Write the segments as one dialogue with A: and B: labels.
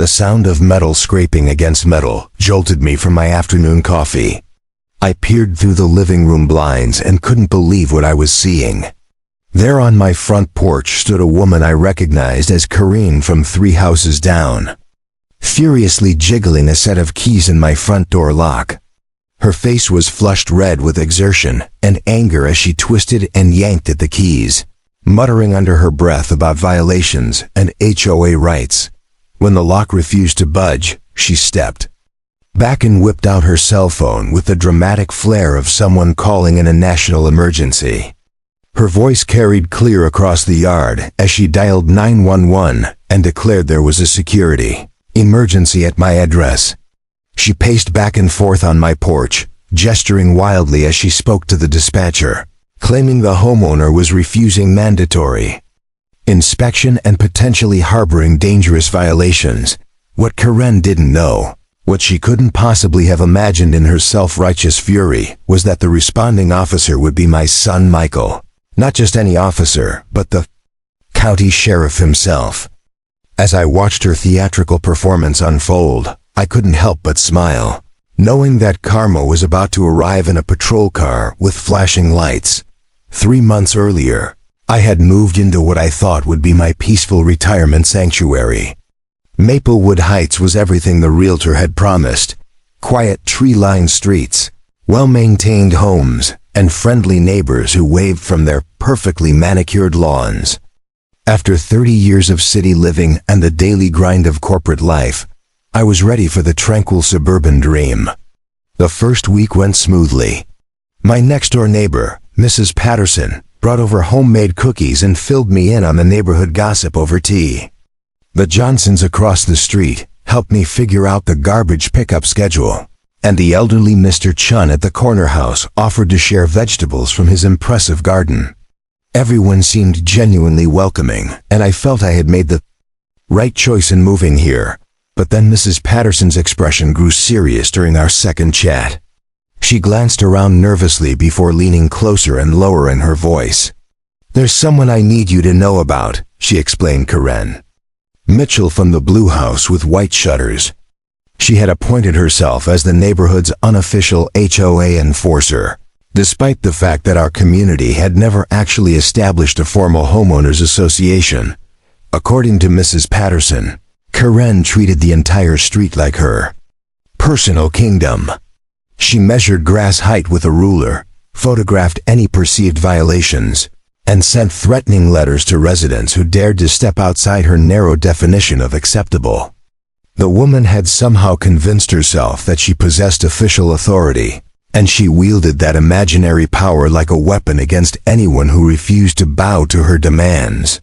A: The sound of metal scraping against metal jolted me from my afternoon coffee. I peered through the living room blinds and couldn't believe what I was seeing. There on my front porch stood a woman I recognized as Karen from 3 houses down, furiously jiggling a set of keys in my front door lock. Her face was flushed red with exertion and anger as she twisted and yanked at the keys, muttering under her breath about violations and HOA rights. When the lock refused to budge, she stepped back and whipped out her cell phone with the dramatic flair of someone calling in a national emergency. Her voice carried clear across the yard as she dialed 911 and declared there was a security emergency at my address. She paced back and forth on my porch, gesturing wildly as she spoke to the dispatcher, claiming the homeowner was refusing mandatory inspection and potentially harboring dangerous violations. What Karen didn't know, what she couldn't possibly have imagined in her self-righteous fury, was that the responding officer would be my son Michael. Not just any officer, but the county sheriff himself. As I watched her theatrical performance unfold, I couldn't help but smile, knowing that karma was about to arrive in a patrol car with flashing lights. 3 months earlier, I had moved into what I thought would be my peaceful retirement sanctuary. Maplewood Heights was everything the realtor had promised. Quiet tree-lined streets, well-maintained homes, and friendly neighbors who waved from their perfectly manicured lawns. After 30 years of city living and the daily grind of corporate life, I was ready for the tranquil suburban dream. The first week went smoothly. My next-door neighbor, Mrs. Patterson, brought over homemade cookies and filled me in on the neighborhood gossip over tea. The Johnsons across the street helped me figure out the garbage pickup schedule, and the elderly Mr. Chun at the corner house offered to share vegetables from his impressive garden. Everyone seemed genuinely welcoming, and I felt I had made the right choice in moving here. But then Mrs. Patterson's expression grew serious during our second chat. She glanced around nervously before leaning closer and lowering her voice. "There's someone I need you to know about," she explained. Karen Mitchell from the blue house with white shutters. She had appointed herself as the neighborhood's unofficial HOA enforcer, despite the fact that our community had never actually established a formal homeowners association. According to Mrs. Patterson, Karen treated the entire street like her personal kingdom. She measured grass height with a ruler, photographed any perceived violations, and sent threatening letters to residents who dared to step outside her narrow definition of acceptable. The woman had somehow convinced herself that she possessed official authority, and she wielded that imaginary power like a weapon against anyone who refused to bow to her demands.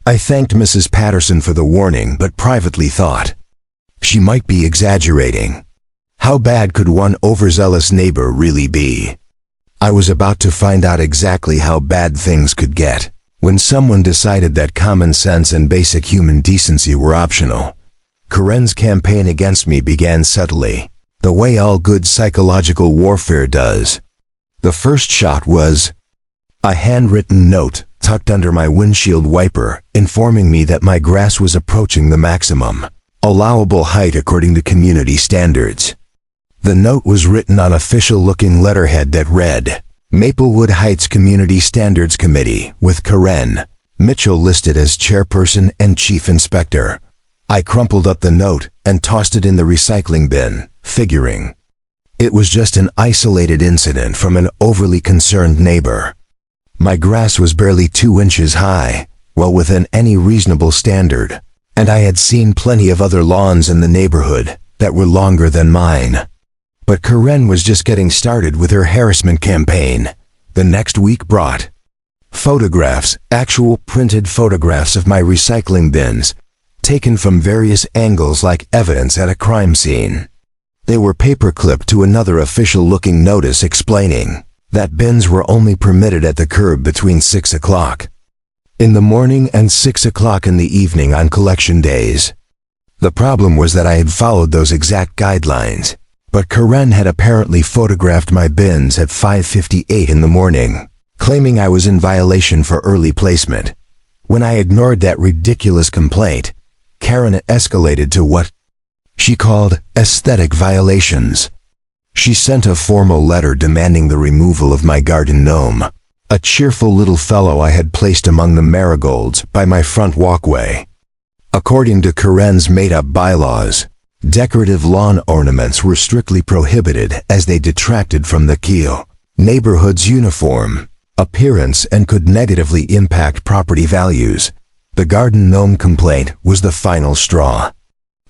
A: I thanked Mrs. Patterson for the warning, but privately thought, she might be exaggerating. How bad could one overzealous neighbor really be? I was about to find out exactly how bad things could get, when someone decided that common sense and basic human decency were optional. Karen's campaign against me began subtly, the way all good psychological warfare does. The first shot was a handwritten note tucked under my windshield wiper, informing me that my grass was approaching the maximum allowable height according to community standards. The note was written on official-looking letterhead that read, Maplewood Heights Community Standards Committee, with Karen Mitchell listed as chairperson and chief inspector. I crumpled up the note and tossed it in the recycling bin, figuring it was just an isolated incident from an overly concerned neighbor. My grass was barely 2 inches high, well within any reasonable standard, and I had seen plenty of other lawns in the neighborhood that were longer than mine. But Karen was just getting started with her harassment campaign. The next week brought photographs, actual printed photographs of my recycling bins, taken from various angles like evidence at a crime scene. They were paperclipped to another official-looking notice explaining that bins were only permitted at the curb between 6 o'clock in the morning and 6 o'clock in the evening on collection days. The problem was that I had followed those exact guidelines, but Karen had apparently photographed my bins at 5:58 in the morning, claiming I was in violation for early placement. When I ignored that ridiculous complaint, Karen escalated to what she called aesthetic violations. She sent a formal letter demanding the removal of my garden gnome, a cheerful little fellow I had placed among the marigolds by my front walkway. According to Karen's made-up bylaws, decorative lawn ornaments were strictly prohibited as they detracted from the HOA neighborhood's uniform appearance and could negatively impact property values. The garden gnome complaint was the final straw.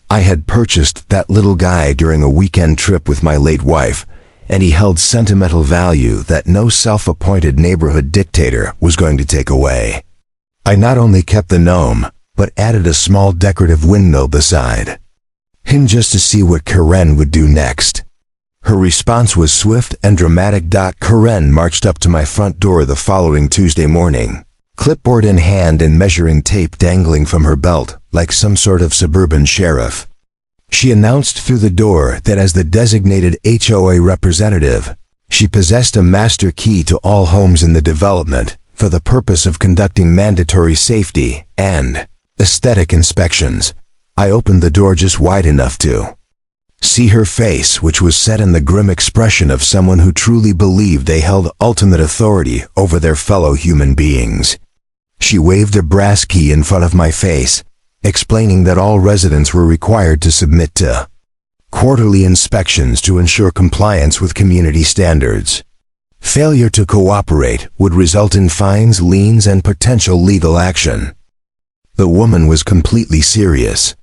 A: I had purchased that little guy during a weekend trip with my late wife, and he held sentimental value that no self-appointed neighborhood dictator was going to take away. I not only kept the gnome, but added a small decorative window beside him just to see what Karen would do next. Her response was swift and dramatic. Karen marched up to my front door the following Tuesday morning, clipboard in hand and measuring tape dangling from her belt like some sort of suburban sheriff. She announced through the door that as the designated HOA representative, she possessed a master key to all homes in the development for the purpose of conducting mandatory safety and aesthetic inspections. I opened the door just wide enough to see her face, which was set in the grim expression of someone who truly believed they held ultimate authority over their fellow human beings. She waved a brass key in front of my face, explaining that all residents were required to submit to quarterly inspections to ensure compliance with community standards. Failure to cooperate would result in fines, liens, and potential legal action. The woman was completely serious.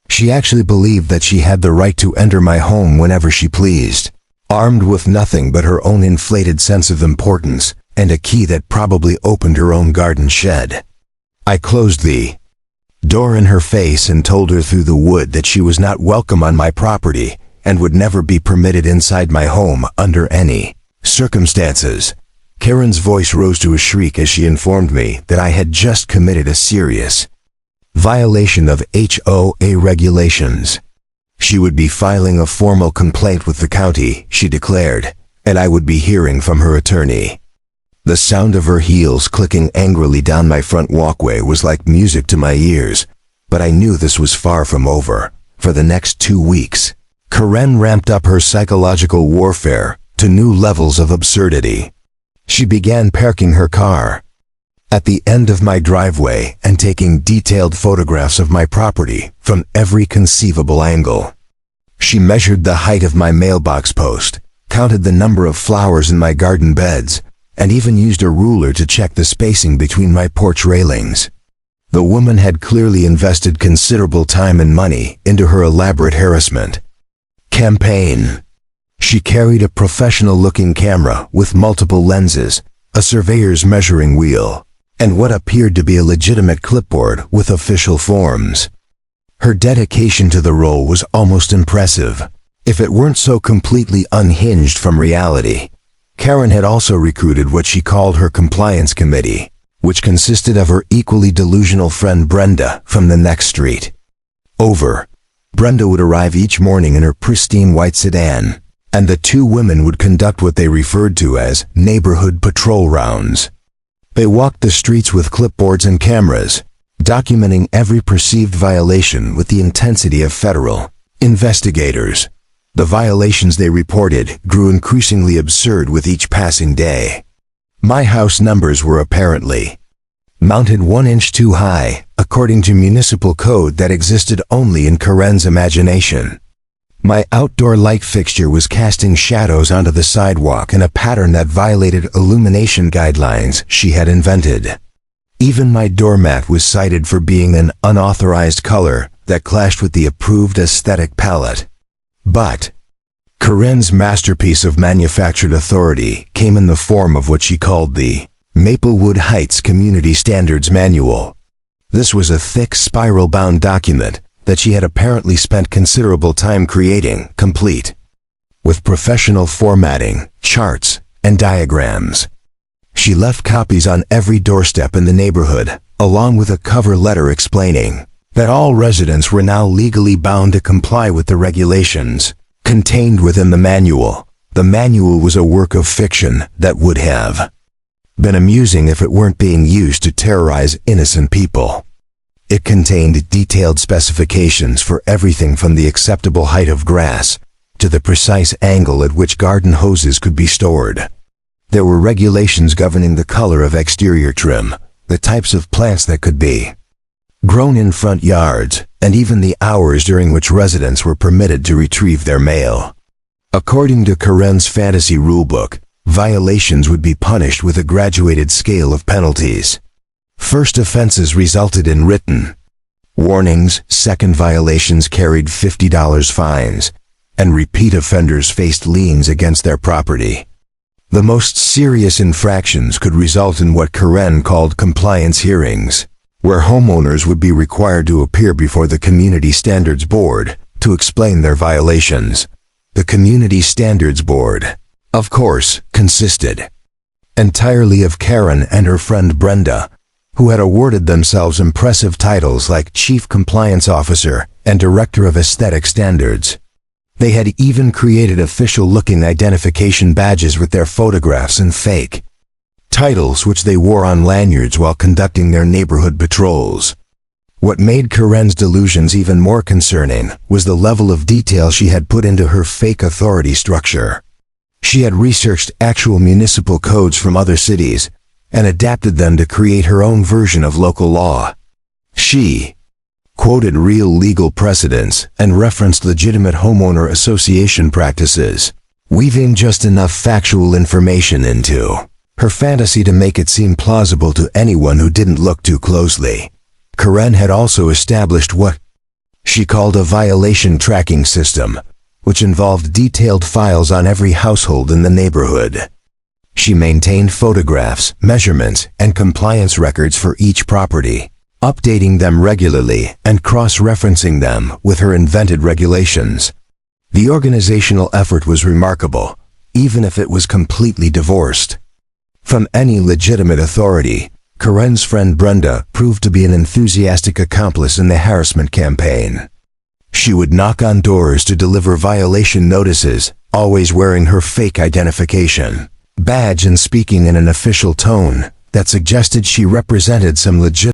A: She actually believed that she had the right to enter my home whenever she pleased, armed with nothing but her own inflated sense of importance and a key that probably opened her own garden shed. I closed the door in her face and told her through the wood that she was not welcome on my property and would never be permitted inside my home under any circumstances. Karen's voice rose to a shriek as she informed me that I had just committed a serious violation of HOA regulations. She would be filing a formal complaint with the county, she declared, and I would be hearing from her attorney. The sound of her heels clicking angrily down my front walkway was like music to my ears, but I knew this was far from over. For the next 2 weeks, Karen ramped up her psychological warfare to new levels of absurdity. She began parking her car at the end of my driveway and taking detailed photographs of my property from every conceivable angle. She measured the height of my mailbox post, counted the number of flowers in my garden beds, and even used a ruler to check the spacing between my porch railings. The woman had clearly invested considerable time and money into her elaborate harassment campaign. She carried a professional-looking camera with multiple lenses, a surveyor's measuring wheel, and what appeared to be a legitimate clipboard with official forms. Her dedication to the role was almost impressive, if it weren't so completely unhinged from reality. Karen had also recruited what she called her compliance committee, which consisted of her equally delusional friend Brenda from the next street over. Brenda would arrive each morning in her pristine white sedan, and the two women would conduct what they referred to as neighborhood patrol rounds. They walked the streets with clipboards and cameras, documenting every perceived violation with the intensity of federal investigators. The violations they reported grew increasingly absurd with each passing day. My house numbers were apparently mounted 1 inch too high, according to municipal code that existed only in Karen's imagination. My outdoor light fixture was casting shadows onto the sidewalk in a pattern that violated illumination guidelines she had invented. Even my doormat was cited for being an unauthorized color that clashed with the approved aesthetic palette. But Karen's masterpiece of manufactured authority came in the form of what she called the Maplewood Heights Community Standards Manual. This was a thick spiral-bound document that she had apparently spent considerable time creating, complete with professional formatting, charts, and diagrams. She left copies on every doorstep in the neighborhood, along with a cover letter explaining that all residents were now legally bound to comply with the regulations contained within the manual. The manual was a work of fiction that would have been amusing if it weren't being used to terrorize innocent people. It contained detailed specifications for everything from the acceptable height of grass to the precise angle at which garden hoses could be stored. There were regulations governing the color of exterior trim, the types of plants that could be grown in front yards, and even the hours during which residents were permitted to retrieve their mail. According to Karen's fantasy rulebook, violations would be punished with a graduated scale of penalties. First offenses resulted in written warnings, second violations carried $50 fines, and repeat offenders faced liens against their property. The most serious infractions could result in what Karen called compliance hearings, where homeowners would be required to appear before the Community Standards Board to explain their violations. The Community Standards Board, of course, consisted entirely of Karen and her friend Brenda, who had awarded themselves impressive titles like Chief Compliance Officer and Director of Aesthetic Standards. They had even created official-looking identification badges with their photographs and fake titles which they wore on lanyards while conducting their neighborhood patrols. What made Karen's delusions even more concerning was the level of detail she had put into her fake authority structure. She had researched actual municipal codes from other cities and adapted them to create her own version of local law. She quoted real legal precedents and referenced legitimate homeowner association practices, weaving just enough factual information into her fantasy to make it seem plausible to anyone who didn't look too closely. Karen had also established what she called a violation tracking system, which involved detailed files on every household in the neighborhood. She maintained photographs, measurements, and compliance records for each property, updating them regularly and cross-referencing them with her invented regulations. The organizational effort was remarkable, even if it was completely divorced from any legitimate authority. Karen's friend Brenda proved to be an enthusiastic accomplice in the harassment campaign. She would knock on doors to deliver violation notices, always wearing her fake identification badge and speaking in an official tone that suggested she represented some legitimate